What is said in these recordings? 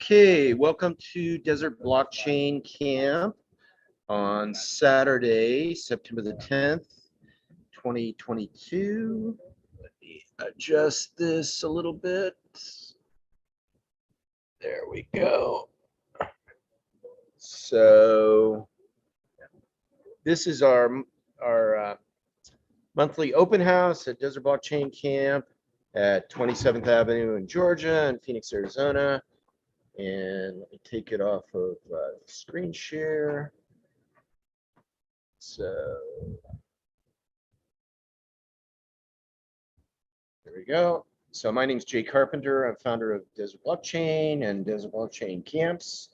Okay, welcome to Desert Blockchain Camp on Saturday, September the 10th, 2022. Let me adjust this a little bit. There we go. So this is our monthly open house at Desert Blockchain Camp at 27th Avenue in Georgia and Phoenix, Arizona. And let me take it off of screen share. So there we go. So my name is Jay Carpenter. I'm founder of Desert Blockchain and Desert Blockchain Camps.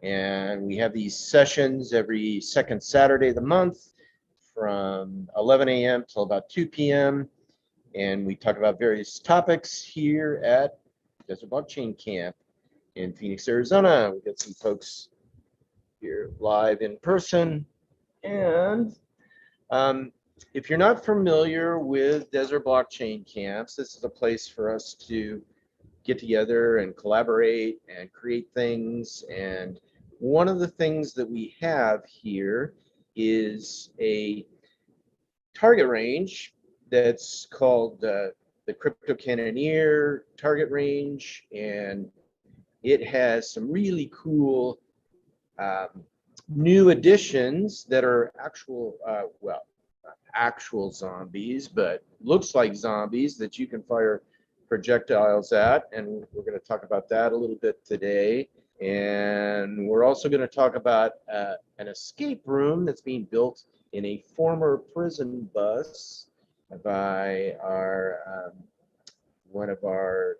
And we have these sessions every second Saturday of the month from 11 a.m. till about 2 p.m. And we talk about various topics here at Desert Blockchain Camp in Phoenix, Arizona. We got some folks here live in person. And if you're not familiar with Desert Blockchain Camps, this is a place for us to get together and collaborate and create things. And one of the things that we have here is a target range that's called the Crypto Cannoneer target range, and it has some really cool new additions that are actual, actual zombies, but looks like zombies that you can fire projectiles at. And we're going to talk about that a little bit today. And we're also going to talk about an escape room that's being built in a former prison bus by our one of our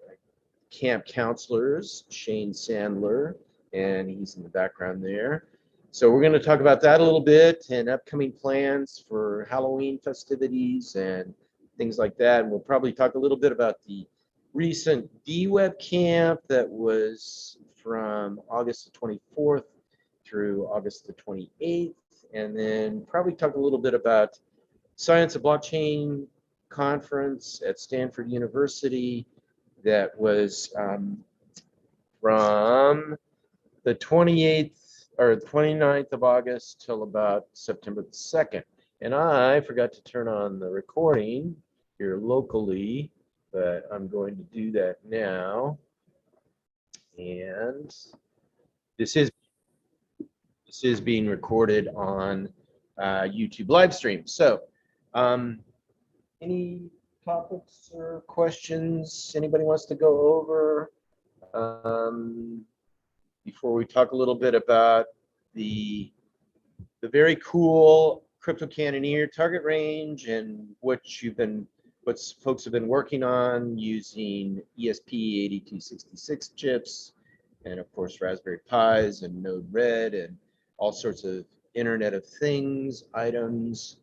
camp counselors, Shane Sandler, and he's in the background there. So we're going to talk about that a little bit and upcoming plans for Halloween festivities and things like that. And we'll probably talk a little bit about the recent DWeb camp that was from August the 24th through August the 28th. And then probably talk a little bit about Science of Blockchain conference at Stanford University that was from the 28th or 29th of August till about September the 2nd. And I forgot to turn on the recording here locally, but I'm going to do that now. And this is being recorded on YouTube live stream. So any topics or questions anybody wants to go over before we talk a little bit about the very cool Crypto Cannoneer target range and what folks have been working on using ESP8266 chips, and of course Raspberry Pis and Node-RED and all sorts of Internet of Things items.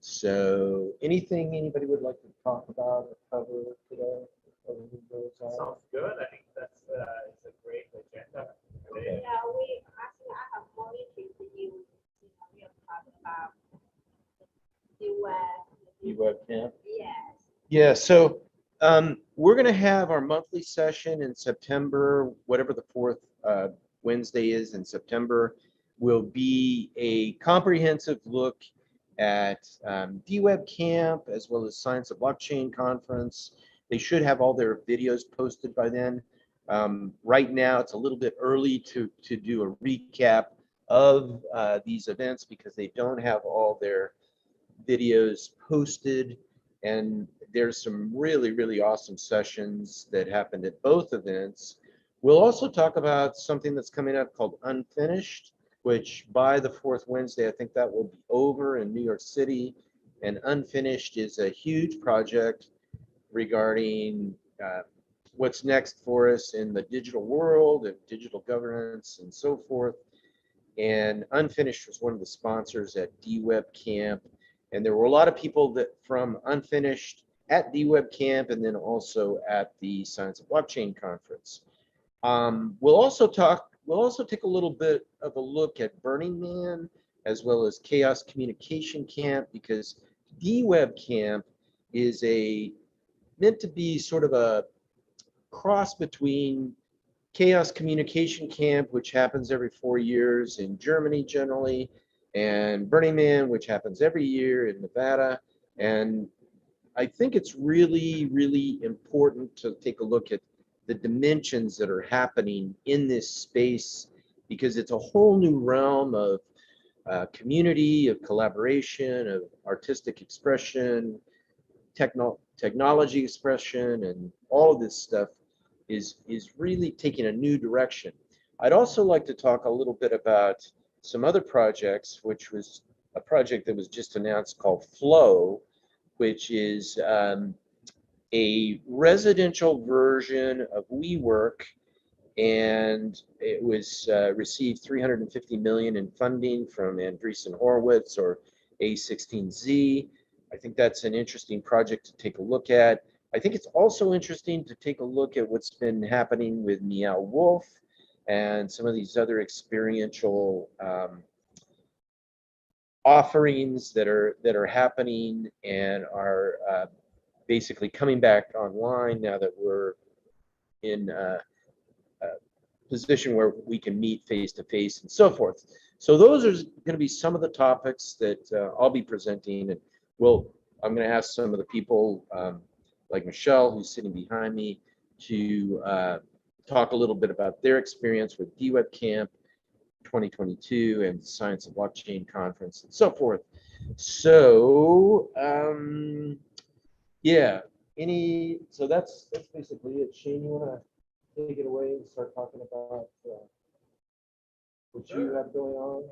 So anything anybody would like to talk about or cover today? Sounds good. I think that's it's a great agenda. Okay. Yeah, I have more interest in you. We are talking about the DWeb camp? Yes. Yeah, so we're going to have our monthly session in September, whatever the fourth Wednesday is in September, will be a comprehensive look at DWeb camp as well as Science of Blockchain conference. They should have all their videos posted by then. Right now, it's a little bit early to do a recap of these events because they don't have all their videos posted. And there's some really, really awesome sessions that happened at both events. We'll also talk about something that's coming up called Unfinished, which by the fourth Wednesday, I think that will be over in New York City. And Unfinished is a huge project regarding what's next for us in the digital world and digital governance and so forth. And Unfinished was one of the sponsors at DWeb Camp. And there were a lot of people that from Unfinished at DWeb Camp and then also at the Science of Blockchain conference. We'll also take a little bit of a look at Burning Man as well as Chaos Communication Camp, because DWeb Camp is meant to be sort of a cross between Chaos Communication Camp, which happens every 4 years in Germany generally, and Burning Man, which happens every year in Nevada. And I think it's really, really important to take a look at the dimensions that are happening in this space, because it's a whole new realm of community, of collaboration, of artistic expression, technology expression, and all of this stuff is really taking a new direction. I'd also like to talk a little bit about some other projects, which was a project that was just announced called Flow, which is a residential version of WeWork, and it was received 350 million in funding from Andreessen Horowitz or A16Z. I think that's an interesting project to take a look at. I think it's also interesting to take a look at what's been happening with Meow Wolf and some of these other experiential offerings that are happening and are basically coming back online now that we're in a position where we can meet face to face and so forth. So those are going to be some of the topics that I'll be presenting, and I'm going to ask some of the people like Michelle, who's sitting behind me, to talk a little bit about their experience with DWeb Camp 2022 and Science of Blockchain Conference and so forth. So yeah, so that's basically it. Shane, you want to take it away and start talking about what you have going on?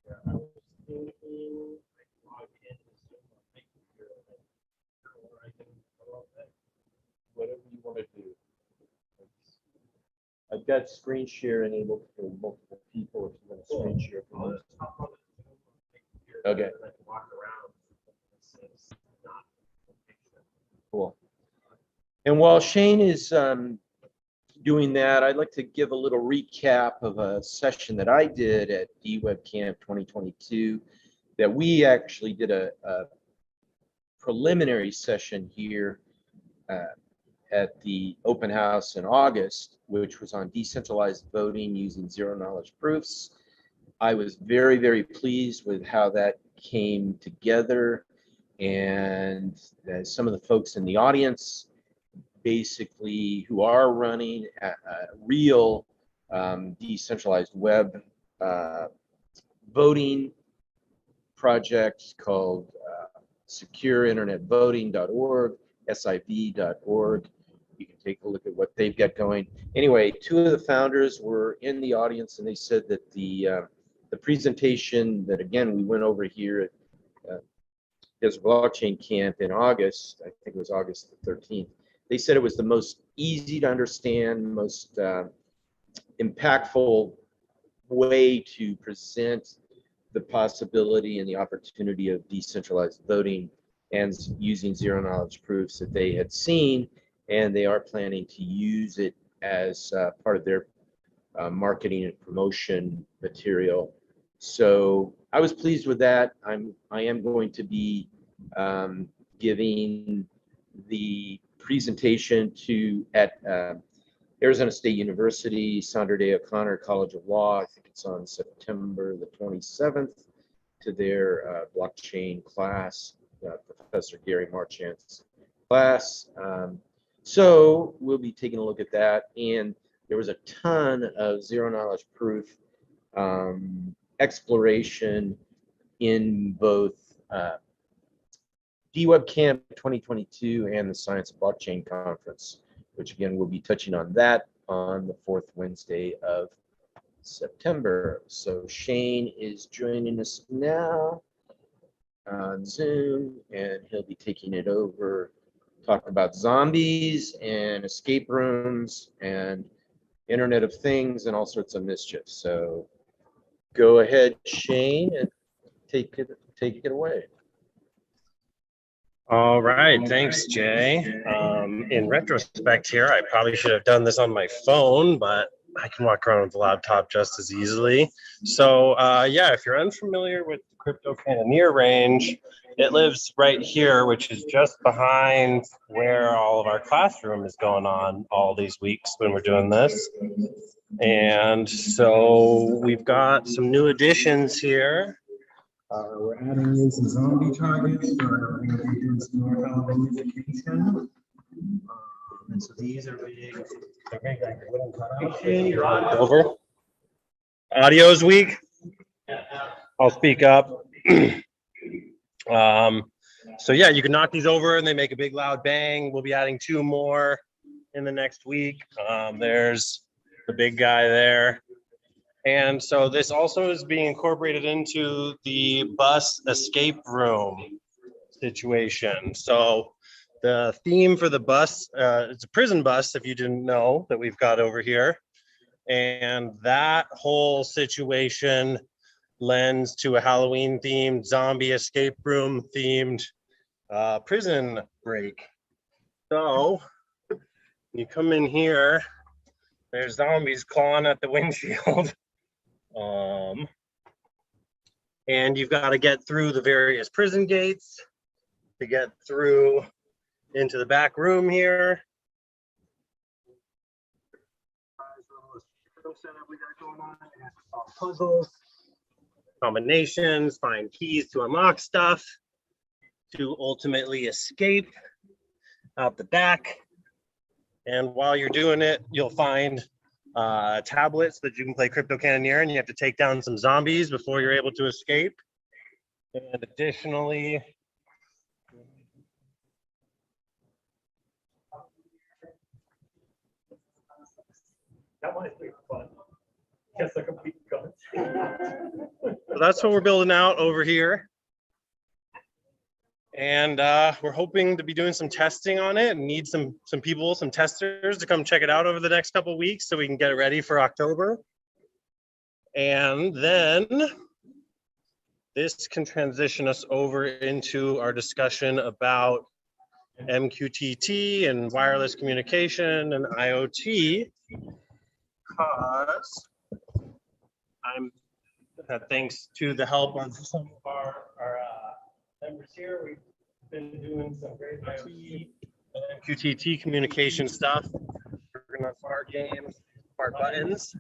Yeah, I was thinking, log in to Zoom on my computer, or I can go out there. Whatever you want to do. I've got screen share enabled for multiple people if you want to screen share for I'll most. just hop on the Zoom on my computer, Okay. and I can walk around. It's not a picture. Cool. And while Shane is doing that, I'd like to give a little recap of a session that I did at DWeb Camp 2022 that we actually did a preliminary session here at the open house in August, which was on decentralized voting using zero knowledge proofs. I was very, very pleased with how that came together, and some of the folks in the audience basically who are running a real decentralized web voting project called secureinternetvoting.org, siv.org. You can take a look at what they've got going. Anyway, two of the founders were in the audience, and they said that the presentation that, again, we went over here at Desert Blockchain Camp in August, I think it was August the 13th, they said it was the most easy to understand, most impactful way to present the possibility and the opportunity of decentralized voting and using zero knowledge proofs that they had seen, and they are planning to use it as part of their marketing and promotion material. So I was pleased with that. I am going to be giving the presentation at Arizona State University, Sandra Day O'Connor College of Law. I think it's on September the 27th, to their blockchain class, Professor Gary Marchant's class. So we'll be taking a look at that. And there was a ton of zero knowledge proof exploration in both DWeb Camp 2022 and the Science of Blockchain Conference, which again, we'll be touching on that on the fourth Wednesday of September. So Shane is joining us now on Zoom, and he'll be taking it over, talk about zombies and escape rooms and Internet of Things and all sorts of mischief. So go ahead, Shane, and take it away. All right, thanks, Jay. In retrospect here, I probably should have done this on my phone, but I can walk around with the laptop just as easily. So yeah, if you're unfamiliar with the Crypto Cannoneer range, It lives right here, which is just behind where all of our classroom is going on all these weeks when we're doing this. And so we've got some new additions here. We're adding in some zombie targets for we're gonna be doing some more Halloween education. And so these are big, they're big like wooden cutouts. Over. Audio's weak. I'll speak up. So yeah, you can knock these over and they make a big loud bang. We'll be adding 2 more in the next week. There's the big guy there. And so this also is being incorporated into the bus escape room situation. So the theme for the bus, it's a prison bus, if you didn't know, that we've got over here. And that whole situation lends to a Halloween themed, zombie escape room themed prison break. So you come in here, there's zombies clawing at the windshield. And you've got to get through the various prison gates to get through into the back room here. We got going on. Puzzles, combinations, find keys to unlock stuff, to ultimately escape out the back. And while you're doing it, you'll find tablets that you can play Crypto Cannoneer, and you have to take down some zombies before you're able to escape. And additionally, That might be fun. Guess I can beat guns. so that's what we're building out over here. And we're hoping to be doing some testing on it and need some people, some testers to come check it out over the next couple of weeks so we can get it ready for October. And then this can transition us over into our discussion about MQTT and wireless communication and IoT, because thanks to the help of some of our members here, we've been doing some great IoT and MQTT communication stuff, working on smart games, smart buttons.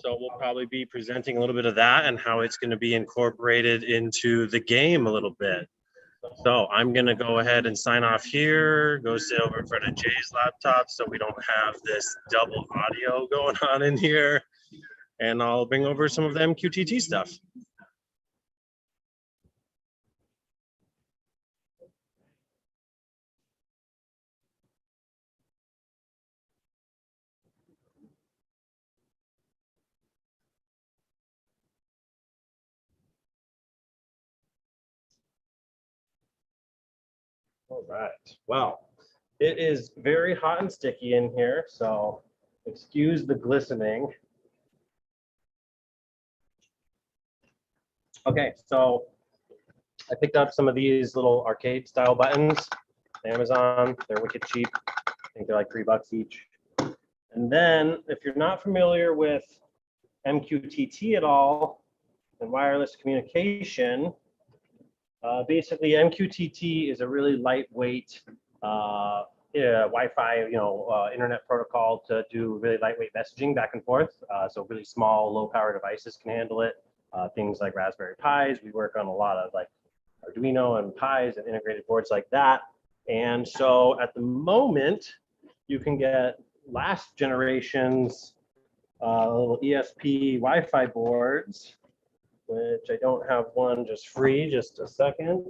So we'll probably be presenting a little bit of that and how it's going to be incorporated into the game a little bit. So I'm going to go ahead and sign off here, go sit over in front of Jay's laptop so we don't have this double audio going on in here. And I'll bring over some of the MQTT stuff. All right, well, it is very hot and sticky in here, so excuse the glistening. Okay, so I picked up some of these little arcade style buttons, Amazon, they're wicked cheap. I think they're like $3 each. And then if you're not familiar with MQTT at all and wireless communication, basically MQTT is a really lightweight Wi-Fi, internet protocol to do really lightweight messaging back and forth. So really small, low power devices can handle it. Things like Raspberry Pis. We work on a lot of like Arduino and Pis and integrated boards like that. And so at the moment, you can get last generation's little ESP Wi-Fi boards, which I don't have one just free, just a second.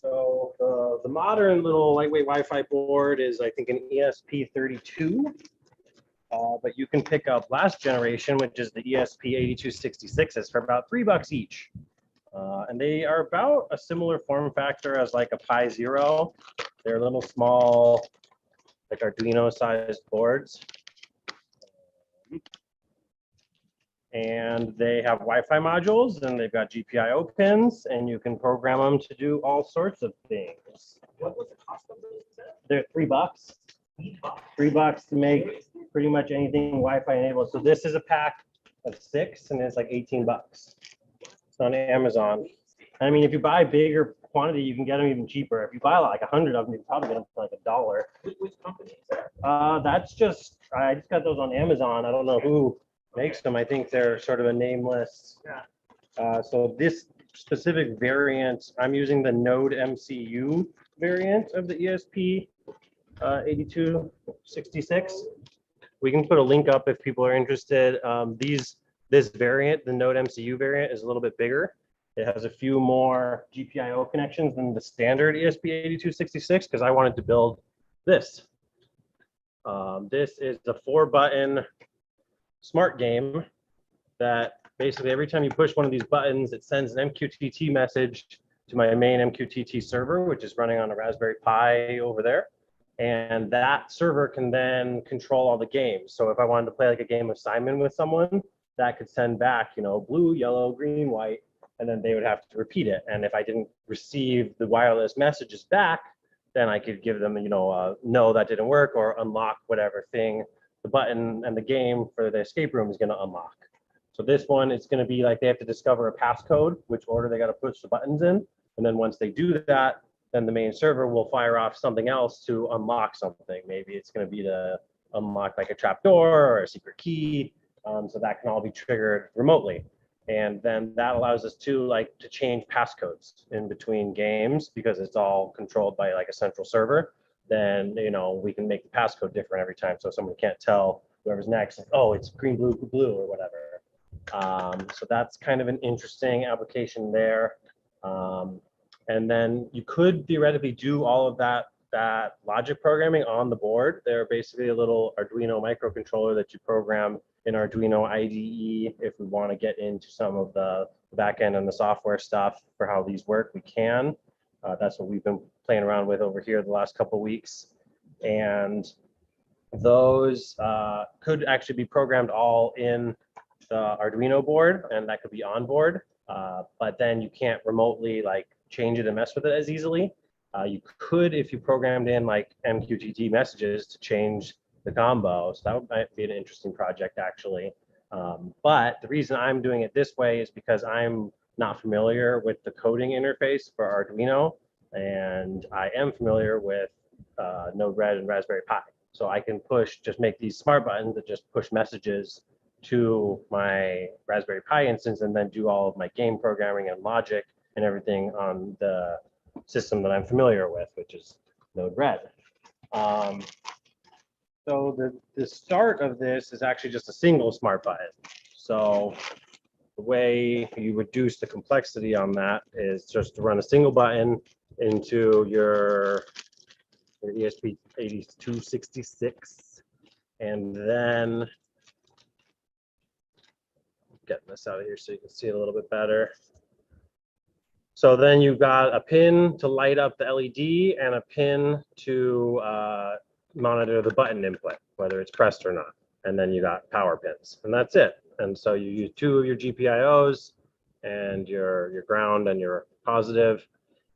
So the modern little lightweight Wi-Fi board is, I think, an ESP32, but you can pick up last generation, which is the ESP8266s for about $3 each. And they are about a similar form factor as like a Pi Zero. They're little small, like Arduino sized boards. And they have Wi-Fi modules and they've got GPIO pins, and you can program them to do all sorts of things. What was the cost of those? They're $3. $3 to make pretty much anything Wi-Fi enabled. So this is a pack of 6 and it's like $18. It's on Amazon. I mean, if you buy bigger quantity, you can get them even cheaper. If you buy like 100 of them, you can probably get them for like $1. Which company is that? That's just, I just got those on Amazon. I don't know who makes them. I think they're sort of a nameless. So this specific variant, I'm using the Node MCU variant of the ESP 8266. We can put a link up if people are interested. This variant, the Node MCU variant, is a little bit bigger. It has a few more GPIO connections than the standard ESP 8266 because I wanted to build this. This is a 4-button smart game that basically every time you push one of these buttons, it sends an MQTT message to my main MQTT server, which is running on a Raspberry Pi over there. And that server can then control all the games. So if I wanted to play like a game of Simon with someone, that could send back, you know, blue, yellow, green, white, and then they would have to repeat it. And if I didn't receive the wireless messages back, then I could give them, you know, no, that didn't work, or unlock whatever thing the button and the game for the escape room is going to unlock. So this one, it's going to be like they have to discover a passcode, which order they got to push the buttons in. And then once they do that, then the main server will fire off something else to unlock something. Maybe it's going to be to unlock like a trap door or a secret key. So that can all be triggered remotely. And then that allows us to change passcodes in between games because it's all controlled by like a central server. Then, you know, we can make the passcode different every time. So someone can't tell whoever's next, like, oh, it's green, blue, blue, or whatever. So that's kind of an interesting application there. And then you could theoretically do all of that logic programming on the board. They're basically a little Arduino microcontroller that you program in Arduino IDE. If we want to get into some of the backend and the software stuff for how these work, we can. That's what we've been playing around with over here the last couple of weeks. And those could actually be programmed all in the Arduino board, and that could be on board. But then you can't remotely like change it and mess with it as easily. You could, if you programmed in like MQTT messages to change the combo. So that might be an interesting project actually. But the reason I'm doing it this way is because I'm not familiar with the coding interface for Arduino, and I am familiar with Node-RED and Raspberry Pi. So I can just make these smart buttons that just push messages to my Raspberry Pi instance and then do all of my game programming and logic and everything on the system that I'm familiar with, which is Node-RED. So the start of this is actually just a single smart button. So the way you reduce the complexity on that is just to run a single button into your ESP 8266, and then getting this out of here so you can see it a little bit better. So then you've got a pin to light up the LED and a pin to monitor the button input, whether it's pressed or not. And then you got power pins, and that's it. And so you use 2 of your GPIOs and your ground and your positive.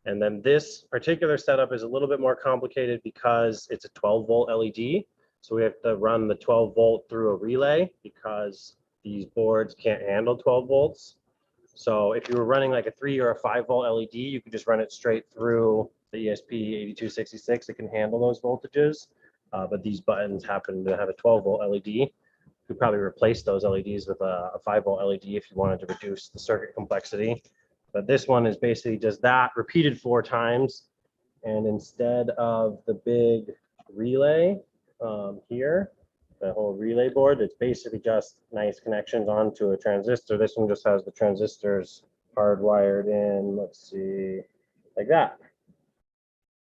And then this particular setup is a little bit more complicated because it's a 12-volt LED. So we have to run the 12-volt through a relay because these boards can't handle 12 volts. So if you were running like a 3 or a 5-volt LED, you could just run it straight through the ESP 8266. It can handle those voltages. But these buttons happen to have a 12-volt LED. You could probably replace those LEDs with a 5-volt LED if you wanted to reduce the circuit complexity. But this one is basically just that repeated 4 times. And instead of the big relay here, the whole relay board, it's basically just nice connections onto a transistor. This one just has the transistors hardwired in, let's see, like that.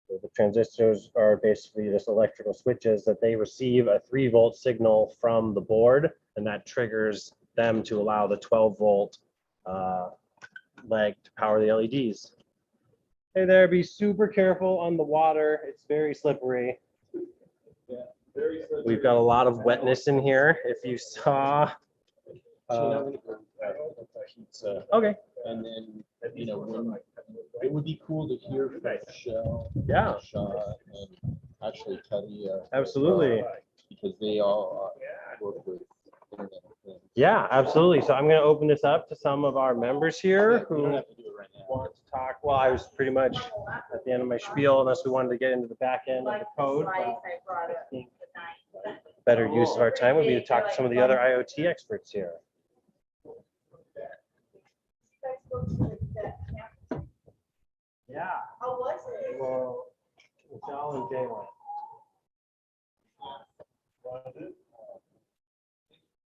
So the transistors are basically just electrical switches that they receive a 3-volt signal from the board, and that triggers them to allow the 12-volt leg to power the LEDs. Hey there, be super careful on the water. It's very slippery. Yeah, very slippery. We've got a lot of wetness in here. If you saw. Pizza. Okay. And then, you know, it would be cool to hear from Michelle. Yeah. And actually Kelly. Absolutely. because they all work with internet things. Yeah, absolutely. So I'm going to open this up to some of our members here We don't who have to do it right now. want to talk. Well, I was pretty much at the end of my spiel, unless we wanted to get into the back end of the code. But I think better use of our time would be to talk to some of the other IoT experts here. Yeah. How was it? Well, Michelle and Jay went.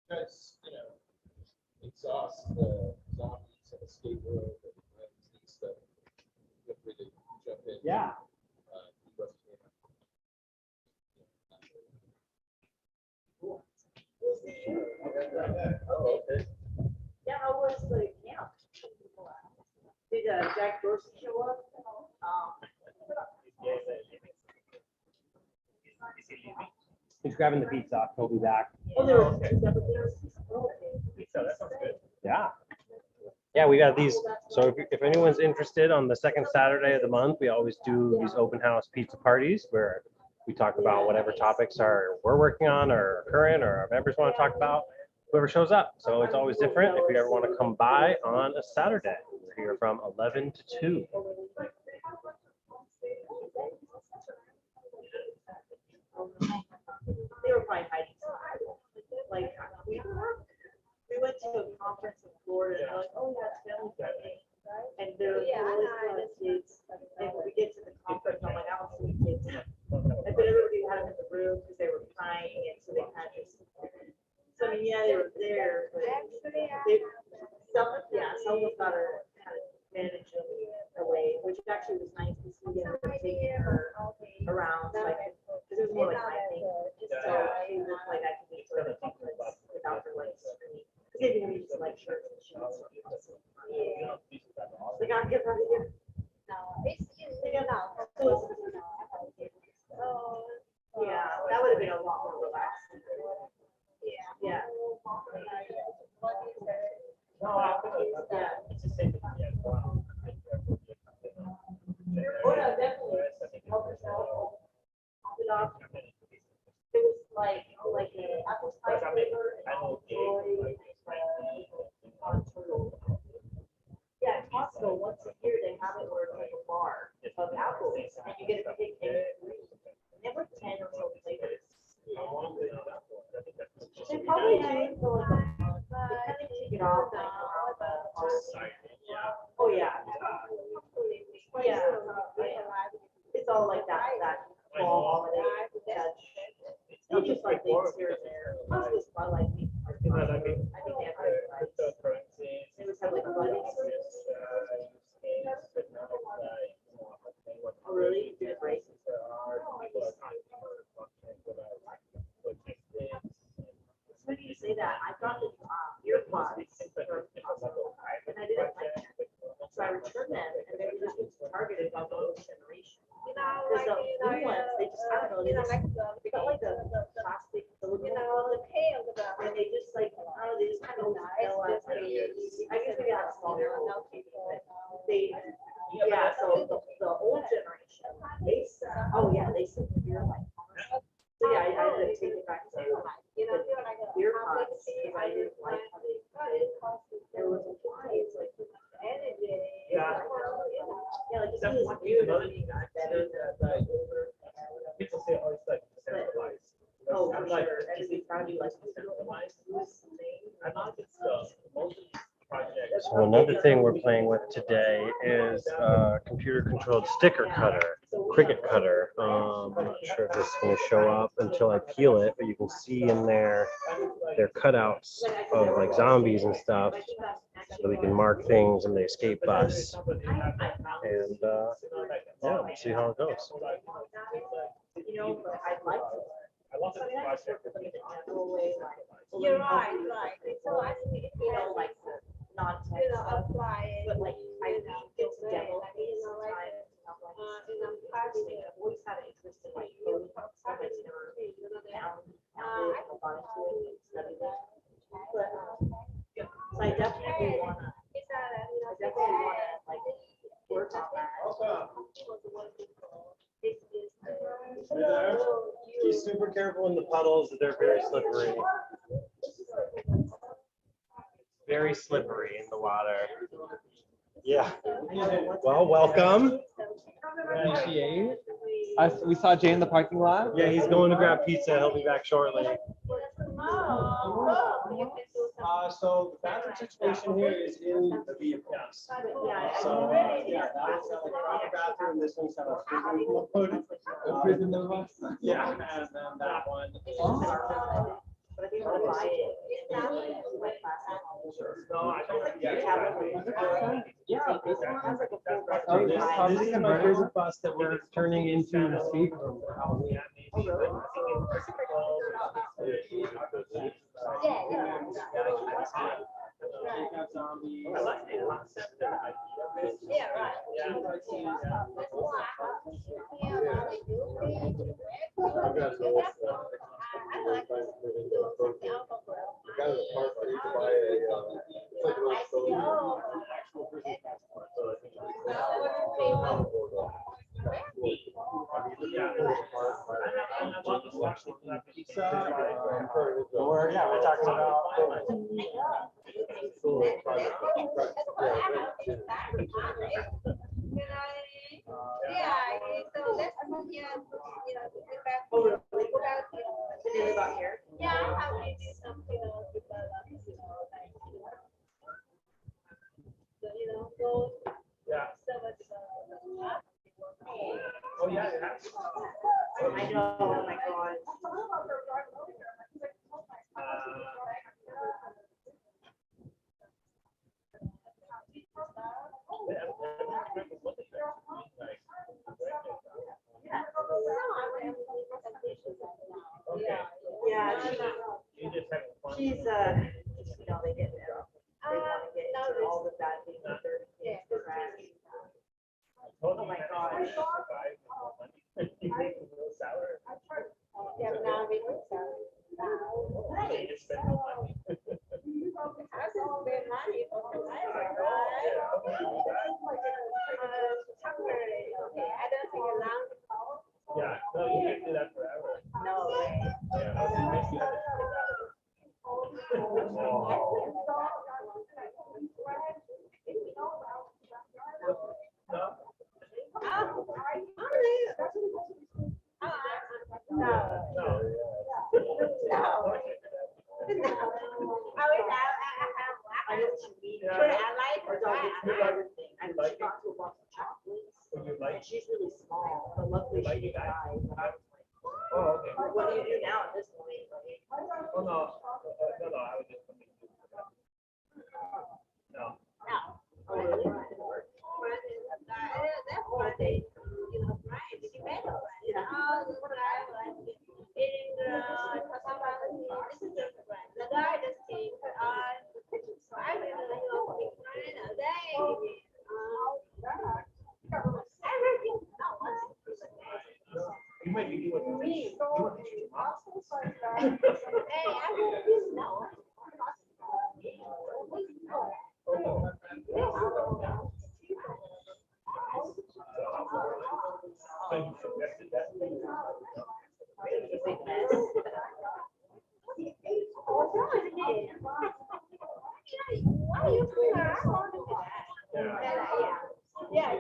Guys, exhaust the zombies and escape world and stuff. Feel free to jump in. Yeah. Yeah, how was the camp? Did Jack Dorsey show up? He's grabbing the pizza. He'll be back. Oh, there was pizza, but Yeah. Yeah, we got these. So if anyone's interested, on the second Saturday of the month, we always do these open house pizza parties where we talk about whatever topics we're working on or current or our members want to talk about, whoever shows up. So it's always different. If you ever want to come by on a Saturday, we're here from 11 to 2. They were probably hiding. Like, we went to a conference in Florida, and they're like, oh, yeah, it's family friendly. And they're always kids. And when we get to the conference, I'm like, I don't see kids. And but everybody had them in the room because they were crying, and so they kind of just. So I mean, yeah, they were there, but some of us got her kind of managed away, which actually was nice to see them taking her around, like, because it was more like my thing. So it was like I could meet her without her like screaming. Because they didn't use like shirts and sheets. Yeah. Like, I'll get her here. Yeah, that would have been a lot more relaxing. Yeah. Oh, yeah, definitely. Help yourself. It was like an apple pie flavor and soy, yeah, at Costco, once a year, they have it where it's like a bar of apples, and you get to pick any three. And they were 10 or so flavors. They probably do for like a month. They kind of take it off like around the, oh, yeah. Yeah. It's all like that fall holiday touch. Still just like things here and there. Most of this I like me. I think they have good rice. They would have like a bunny. Oh, really? Good rice. It's funny you say that. I got the earpods and I didn't like them. So I returned them, and they were just targeted on the old generation. Because the new ones, they just, I don't know, they got like the plastic silicone and they just like, I don't know, they just kind of fell out. I guess we got smaller. They, yeah, so the old generation, they, oh yeah, they sit here like. So yeah, I ended up taking back the earpods because I didn't like how they fit. There was a fly, it's like. Yeah, like this is another thing better than People say, oh, it's like centralized. oh, for sure. And we found you like I think it's most of these projects. So another thing we're playing with today is a computer-controlled sticker cutter, Cricut cutter. I'm not sure if this is going to show up until I peel it, but you can see in there their cutouts of like zombies and stuff, so we can mark things in the escape bus. And yeah, we'll see how it goes. you know, but I'd like to. I love this project. You're right. So I think, you know, like the non-tech stuff, but like I get to demo things sometimes. I've always had an interest in like coding stuff. I never found a lot into it and studied it. But so I definitely wanna like work on that. Be super careful in the puddles. They're very slippery. Very slippery in the water. Yeah. Well, welcome. Appreciate. We saw Jay in the parking lot. Yeah, he's going to grab pizza. He'll be back shortly. So the bathroom situation here is in the vehicles. So, yeah, that one's got like a proper bathroom, this one's got a prison mode. Yeah, and then that one is. But if you want to buy it, No, I don't. Yeah. Oh, this This is my favorite bus that we're turning into the escape room for Halloween. We're talking about. Oh, yeah. I know, oh my God. Yeah, she's, you know, they get, they want to get into all the bad things that they're. Oh my gosh. Yeah, but now I'm making salary. Yeah, no, you can do that forever. No way. I know what you mean. But I like her. And she got to a box of chocolates. And she's really small, but luckily she didn't die. Oh, okay. What do you do now at this point? Oh, no, I was just. No. Oh, really? You might be doing. Yeah,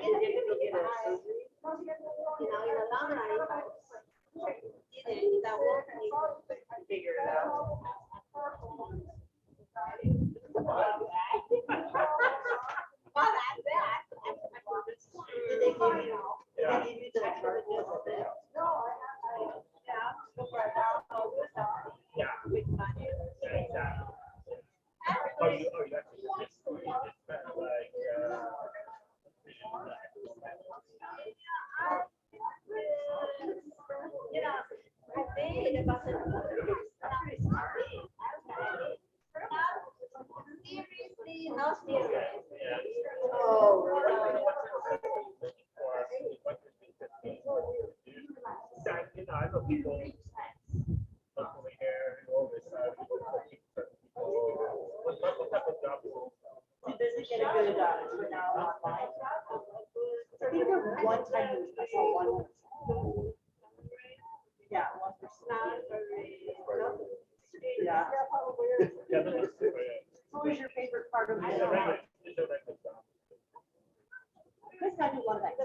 you know, in the long run, that will figure it out. Well, that's that. Did they give you, Yeah. did they give you the chart? Yeah. Yeah, exactly. Oh, you actually. Like, You know, I think about the. Seriously, no serious. Oh, really? I know people locally here who always what type of job is it? He doesn't get a good for now online. I think there was one time I saw one. Yeah. Who is your favorite part of the show? Chris got to do one of that.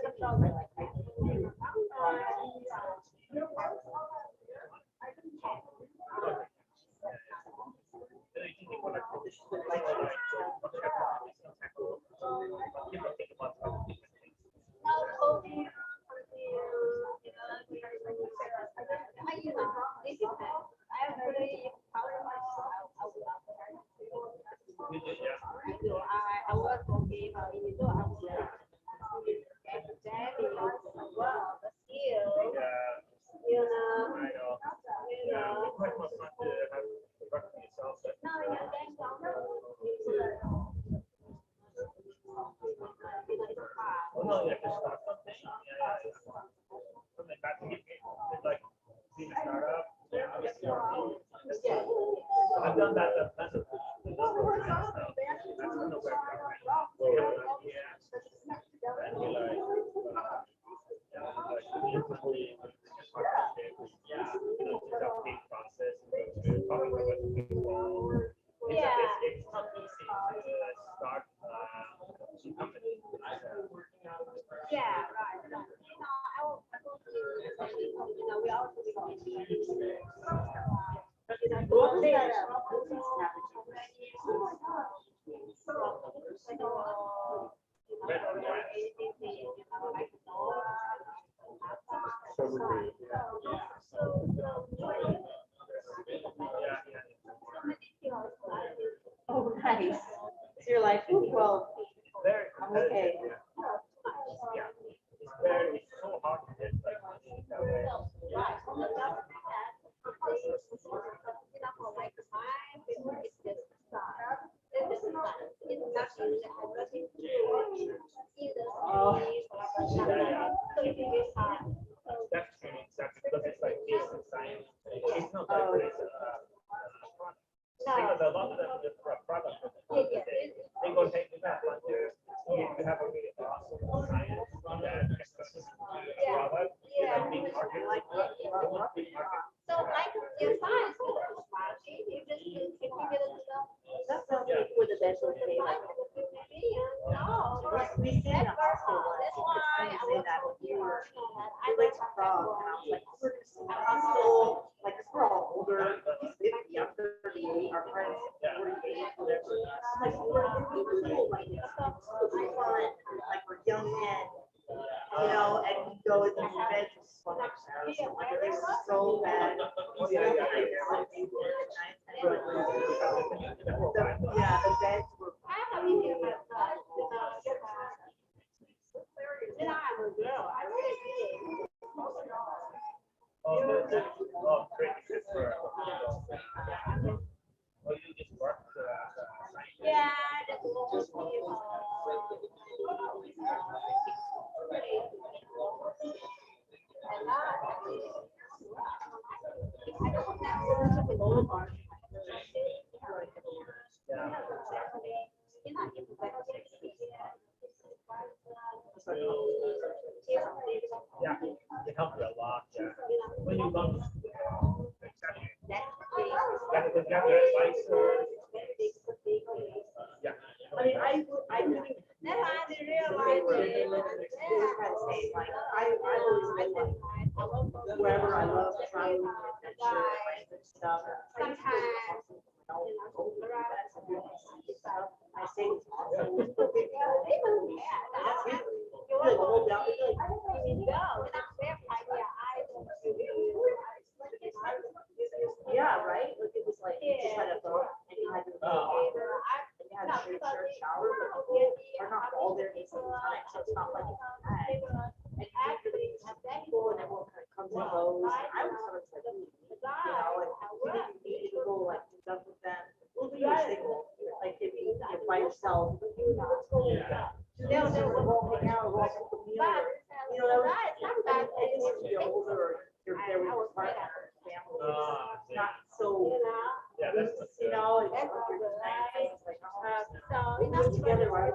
I've done that. Oh, nice. So you're like, "Ooh, well, I'm okay." That sounds like with the best of me, like, we see that also, like, you say that you were, you like to frog, and I was like, we're just, I'm so, like, 'cause we're all older, he's 50, I'm 38, our friends 48, whatever. I'm like, we're cool, like, it's fun, like, we're young men, you know, and we go in these events, like, it was so bad. Yeah, the beds were. Yeah, it helped me a lot. Yeah. When you love yeah. I mean, I really. Like, I always been like, wherever I love traveling and friends and stuff. I say, yeah, right? Like, it was like, you just had a boat and you had to go over and you had to share a shower, but people are not all there at the same time, so it's not like it's packed. And you have people and everyone kind of comes and goes. I was sort of like, you know, and you need to go like do stuff with them. We'll do your single, like if you're by yourself. They'll go hang out, walk with the meal, or, you know, that was, I guess if you're older or you're there with your partner, family, it's not so, Yeah, that's you know, it's like you're just nice, it's like, we live together, right?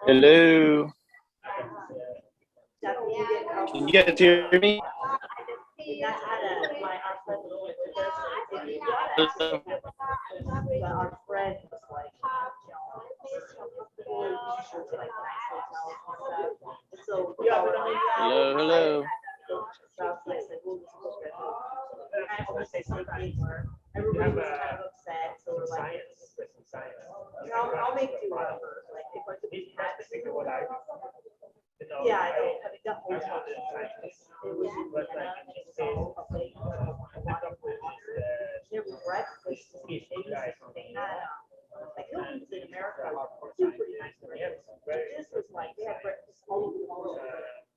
Hello. Can you guys hear me? That had our friend went with us. But our friend was like, t-shirts like nice hotels and stuff. So Hello, hello. I always say something where everybody was kind of upset, so we're like, I'll make do whatever. Like if I could be had to figure what I. Yeah, I know. I mean, that whole time it was in Vienna. Their breakfast, they had like Hilton's in America, two pretty nice breakfasts. This was like they had breakfast all over the world.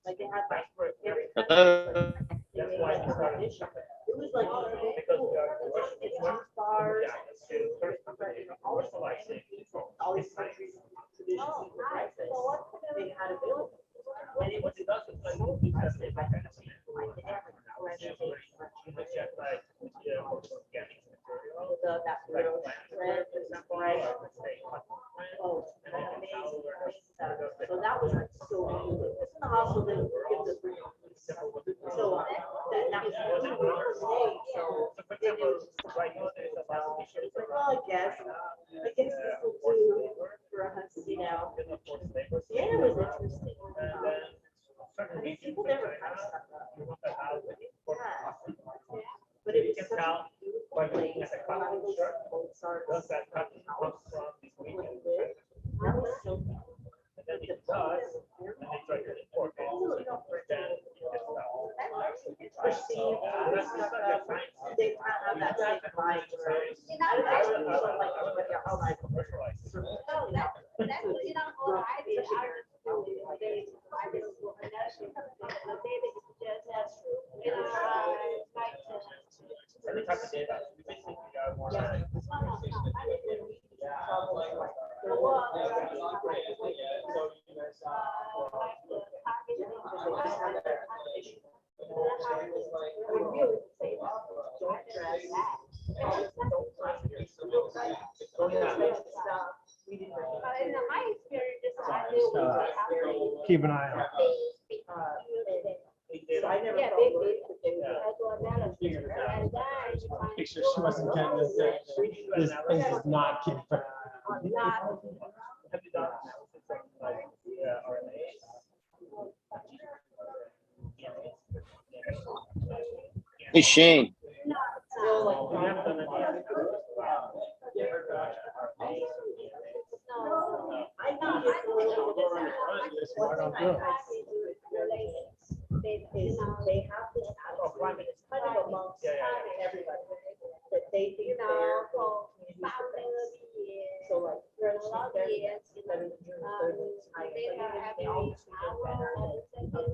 Like they had like every Hello. they made like a dish. It was like cool. It's bars, all this all these countries traditions for breakfast. They had available. And it was so impressive. Like they had like French that little bread with some bread. Oh, amazing stuff. So that was like so cool. In the hospital, they would give the food. So that was so then it was just like, well, I guess this will do for us, you know. Yeah, it was interesting. I mean, people never kind of stuff up. But it was such a beautiful place. Mozart, that was so beautiful. They kind of have that same vibe. Like everybody else, like Keep an eye on. Make sure she wasn't getting this. This place is not keeping. Hey, Shane. They have this attitude, it's kind of amongst everybody, that they think they're so like, they're better than yours, they all think they're better. Because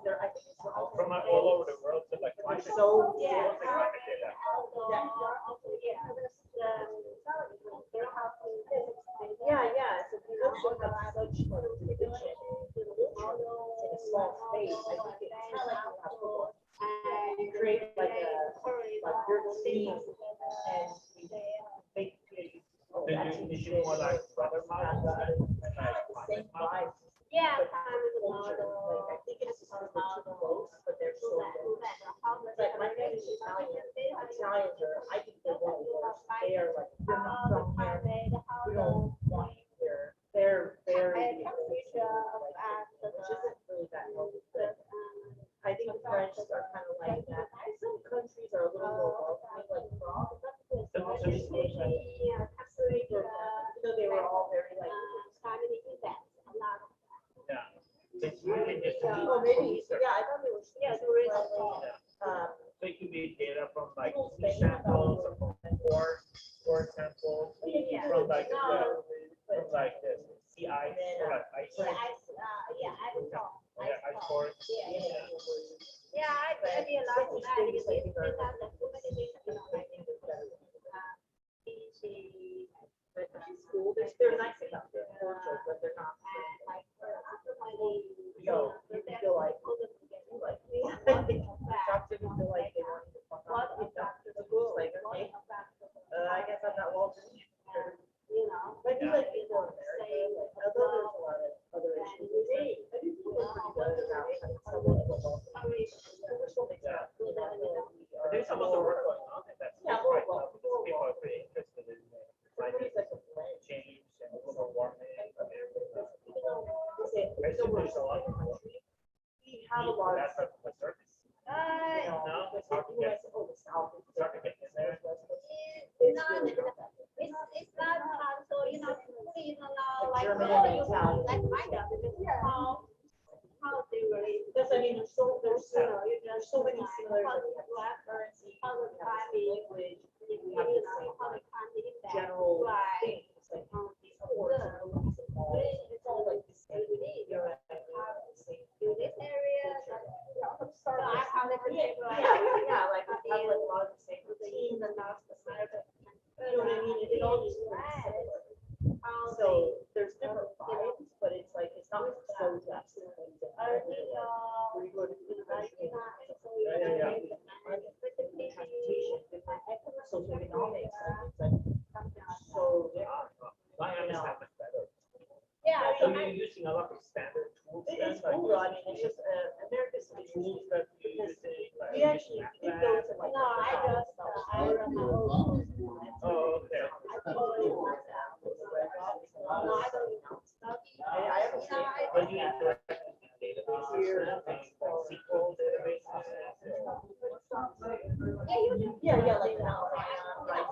they're, I think it's From all over the world to like. so, yeah, so because you have such like tradition in a small space, I think it's kind of like you create like your team and make More like brother model, the same vibe. Yeah. Like I think it's just because they're too close, but they're so close. Like my family's Italian. Italians are, I think they're one of the worst. They are like, they're not from here. We don't want you here. They're very, which isn't really that healthy. But I think the French are kind of like that. Some countries are a little more welcoming, like France. They were all very like. Oh, maybe. Yeah, I thought they were. Yeah, they were. So it could be data from like samples or from core samples from like from like the CI or like ice. Ice core. Yeah, I did a lot of that because it depends on the School, they're nice enough, they're cordial, but they're not. Yo, you feel like me. Talk to me, feel like they want you to fuck off. Like, okay, I guess I'm not welcome. But you like people in America, although there's a lot of other issues. I do think we're pretty good about kind of selling the we're still making that really still we're still in the country. We have a lot of. You know, it's like the US, oh, the South. It's not hard, so you know, like German oh, and you Italian. like find out because how they really Because I mean, there's so many similarities. Black Currency, how the time language, we you have the know same how the time is that general right. things like sports and movies and all. It's all like the same. You're at the same. In this area, so I have the Yeah, like we have like a lot of the same routines and that's the same. You know what I mean? It all just very similar. So there's different vibes, but it's like it's not so drastic. Where you go to university. Socioeconomics, like it's so different. yeah, So you're using a lot of standard tools. It's cool though. I mean, it's just America's Tools that you use. we actually we go to like. no, I just I run my own. Oh, okay. I totally want that. No, I don't know. I haven't seen it, But you interact with database here, things like SQL databases. Yeah, you do. Yeah, like now, like.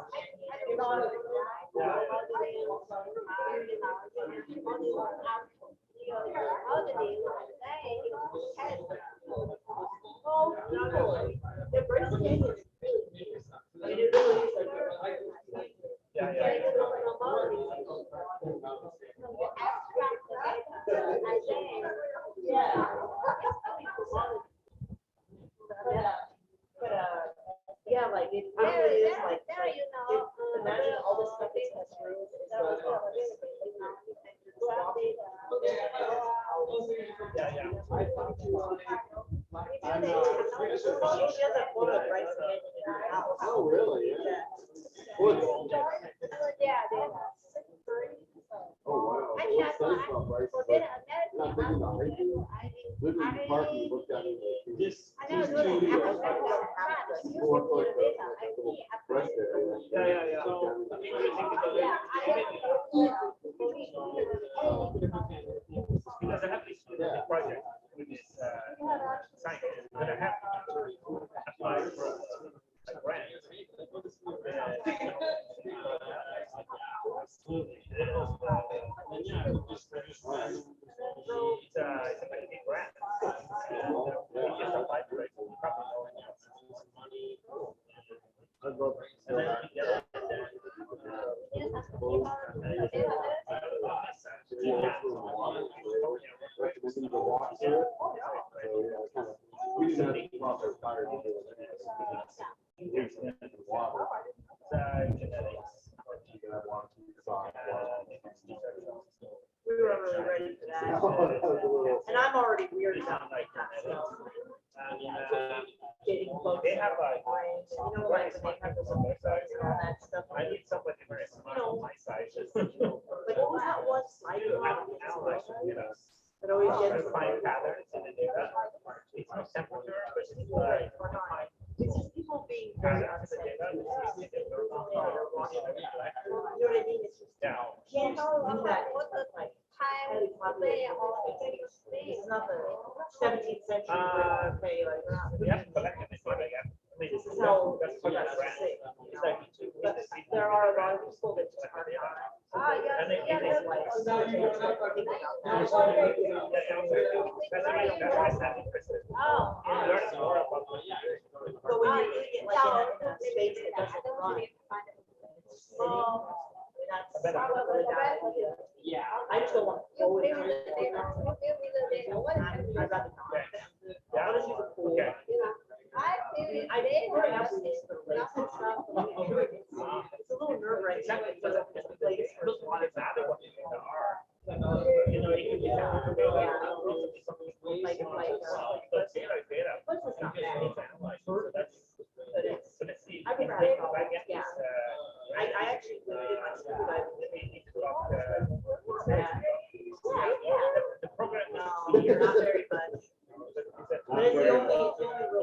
They're breaking it. I mean, it really is like. Yeah. Yeah. Yeah, like it really is like. Imagine all the stuff it has through. She has a photo of Bryce in her house. Oh, really? Yeah. Oh, wow. I What's can't- nice about Bryce is For like, that not thinking about hiking, living in the park, you look down and This. I never do that. Or like the rest area. Yeah. Because I have this project with this scientist, but I have to apply for a grant. It's a big grant. We just applied for it. We probably know it now. I'd love And then we get it, recommending the walk there. So, yeah, kind of, we didn't have to cross our fire to do it. Water. genetics. You can have one, two, five, We were really ready for that. And I'm already weirded out like that. Getting close. They have a. Brains, you know, like when they have those websites and all that stuff. I need somebody very smart on my side, just, Like, what was that one slide? analyze, It always try gets to find patterns in the data. It's not temperature, but it's like, It's just people being very patterns in the unsafe. data. You know what I mean? It's just. Yeah. Can't do that. Like, Time, highly play, populated. or It's not the 17th century. where, okay, like, we're not. Yeah, but I can explain again. I mean, This is how. that's what that's I'm saying. sick, you It's know? like you But there are a lot of people that just are not. And they- It's they- like. That's why I said interested. Oh. You learn more about what you're doing. But when you do get like in a space that doesn't run, it's sitting, that's probably that. Yeah, I just don't want to go in there. I'd rather not. Yeah. I'll just use a pool. Okay. I did where else is the lakes and stuff. It's a little nerve wracking. Exactly, because of the place, there's a lot of matter what they are. You know, it could be. But data is data. Plus it's not bad. It's analyzed, so that's. But it's, So let's see. I would If rather, I get yeah. this, I actually did my scuba diving. maybe to talk, It's bad. Yeah. the program. No, you're not very much. But it's the only real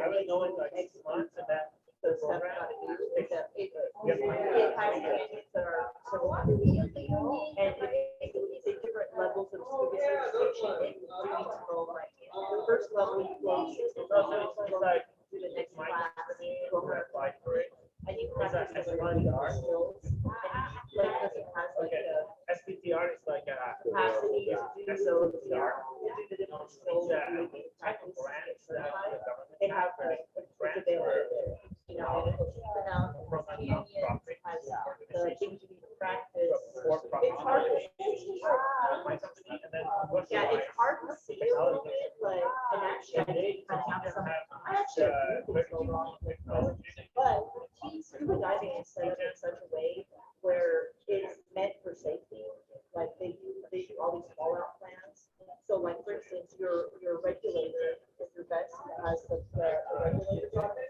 I would know in thing like next 6 months and that. the stuff about it is that it has commitments that are several hundred years. And it's the different levels of scuba certification. go like, the first level you go. It's like, To the next my class. we're gonna apply for it. And you Is that practice the SPTR? skills. And like, because it has like Okay. the SPTR is like capacity to do so, to do the different skills. that you would type of practice. grants that the government. They have like, it's available, you know, and it's now, From a union nonprofit has the organization. things you need to practice. For profit. It's hard to see. My company, and then what's Yeah, the it's hard to see a little bit, but, and actually, I did kind of have some, I actually have a few things go wrong with it. But scuba diving is set up in such a way where it's meant for safety. Like they do all these fallout plans. So like, for instance, your regulator, if your vest has the regulator on it,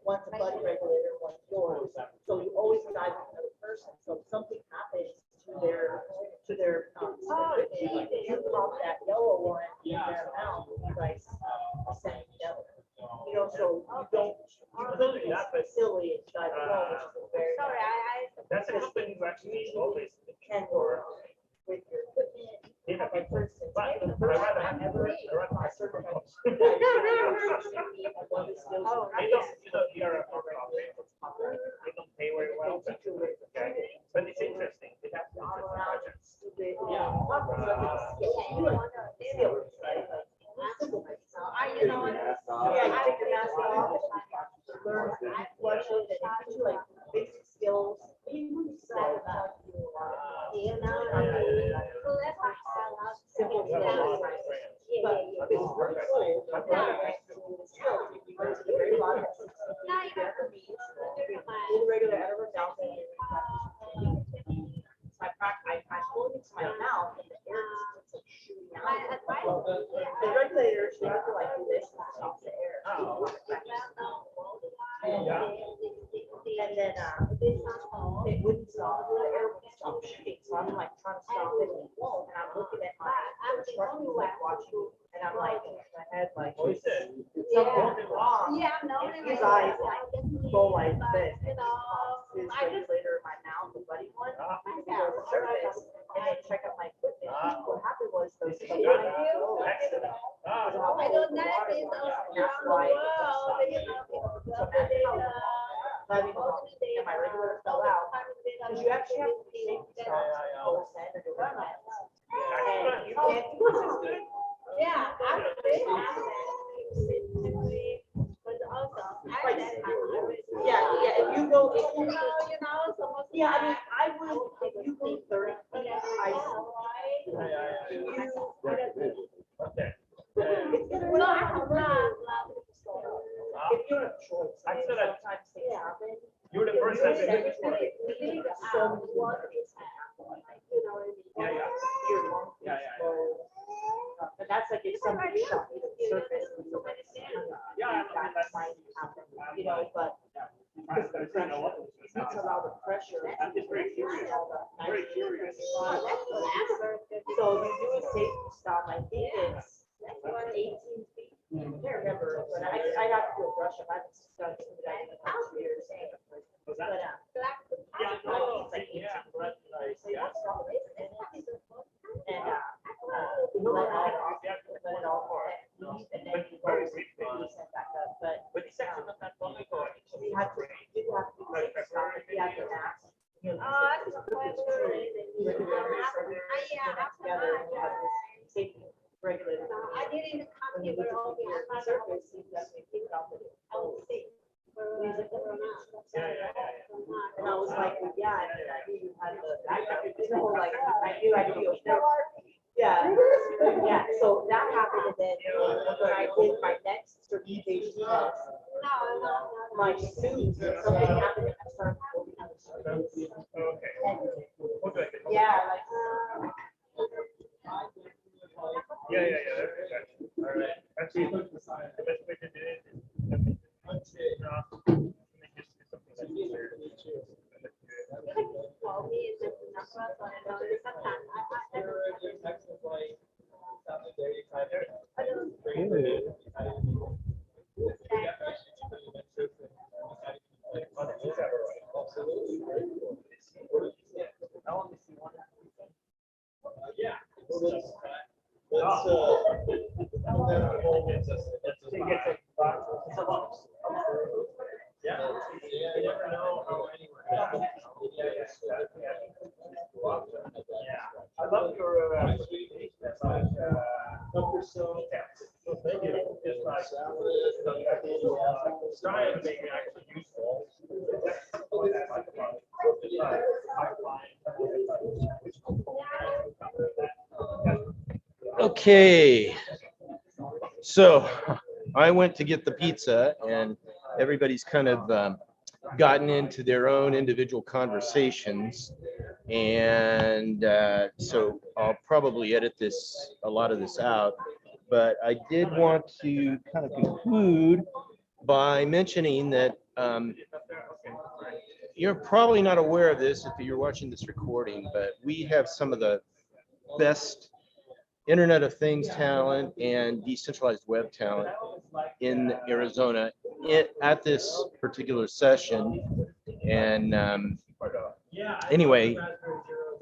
one's a buddy regulator, one's yours. So you always dive with another person. So if something happens to their you pop that yellow one in their mouth, you guys ascend together. You know, so you don't facility and dive alone, which is a very. Sorry, That's a company who actually always Can work with your equipment. did a Like, for instance, but the I first rather time have ever I I certified. They don't, you're a nonprofit. They don't pay very well, but okay. But it's interesting. They have interesting projects. you know, Yeah, you take your mask off, learn questions, and teach you like basic skills. Simple You have a lot skills. of friends. But it's really cool. My brother has Very lot of in regular edible mouth. I hold it to my mouth and the air is like shooting out. The regulators, you have to like do this to stop the air. And then, it wouldn't stop, the air wouldn't stop shooting, so I'm like trying to stop it, and I'm looking at my instructor, like watching, and I'm like, in my head, like, What is it? something wrong. yeah, no, His eyes like go like this, you know, his I just, regulator in my mouth, the buddy one, Ah, I go to the surface, and then check out my equipment. What happened was those. This is good. Excellent. Ah, I don't know if it's around the world, you know, I mean, and my regulator fell out, because you actually have to be safety stop, or send or do that. And you can't do this. yeah, I would say but also, I said, Yeah, if you go, you know, so yeah, I mean, I would, if you go 30 feet, I. Okay. no, I have not. If you have a choice, I said that sometimes things happen. you're the first that said it. So what is happening? You know what I mean? Yeah, yeah. Your lungs Yeah, yeah, yeah. explode. And that's like if somebody shot you to the surface. Yeah, That might happen, you know, but you need to allow the pressure. I'm just very curious. Very curious. So you do a safety stop, I think it's 18 feet. I can't remember, but I have to do a brush up. I've done some of that in the past years. Was But, that? yeah, Oh, it's like 18 yeah. feet. But, like, So you yeah. want to stop it, and let it all go. And then you go send back up, but But it's actually not that long ago. you have to, you have to do a safety stop, if you have to mask. You know, safety regulator. I didn't come When you here, look but at the surface, you definitely think about it. And I was like, well, yeah, and I knew you had the backup, you know, like, I knew I'd be okay. Yeah, yeah, so that happened, and then when I did my next certification test, my suit, something happened, and I started holding on the surface. Okay. And, Okay. yeah, like, Yeah, that's all right. Actually, the best way to do it is make just do something that's easier. Yeah. Oh, Yeah. You never know how anywhere. Yeah. I love your thank you. It's like trying to make it actually useful. Okay. So I went to get the pizza and everybody's kind of gotten into their own individual conversations. And so I'll probably edit a lot of this out, but I did want to kind of conclude by mentioning that you're probably not aware of this if you're watching this recording, but we have some of the best Internet of Things talent and decentralized web talent in Arizona at this particular session. And anyway,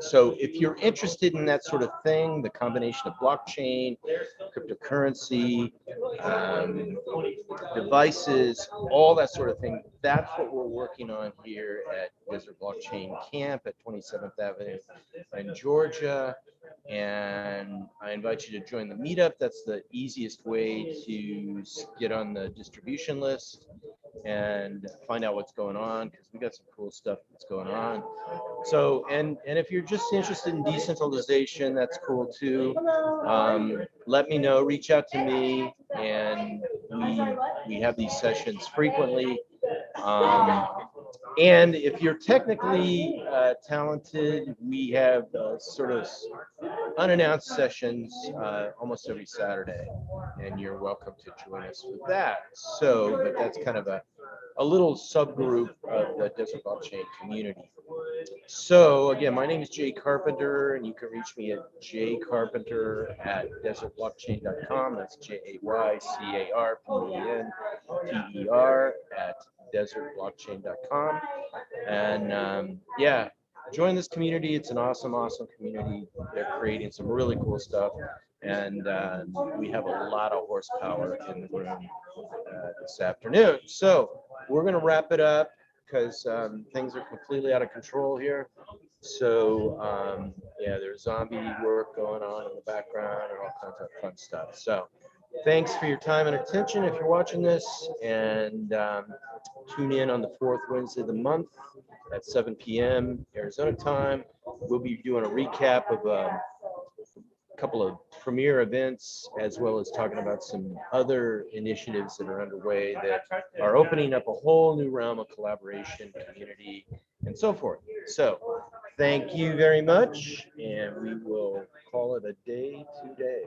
so if you're interested in that sort of thing, the combination of blockchain, cryptocurrency, devices, all that sort of thing, that's what we're working on here at Desert Blockchain Camp at 27th Avenue in Georgia. And I invite you to join the meetup. That's the easiest way to get on the distribution list and find out what's going on, because we got some cool stuff that's going on. So, and if you're just interested in decentralization, that's cool too. Let me know, reach out to me, and we have these sessions frequently. And if you're technically talented, we have sort of unannounced sessions almost every Saturday, and you're welcome to join us with that. So, but that's kind of a little subgroup of the Desert Blockchain community. So again, my name is Jay Carpenter, and you can reach me at jaycarpenter@desertblockchain.com. That's JAYCARPENTER at desertblockchain.com. And yeah, join this community. It's an awesome, awesome community. They're creating some really cool stuff, and we have a lot of horsepower in the room this afternoon. So we're going to wrap it up because things are completely out of control here. So yeah, there's zombie work going on in the background and all kinds of fun stuff. So thanks for your time and attention if you're watching this, and tune in on the fourth Wednesday of the month at 7 p.m. Arizona time. We'll be doing a recap of a couple of premier events, as well as talking about some other initiatives that are underway that are opening up a whole new realm of collaboration, community, and so forth. So thank you very much, and we will call it a day today.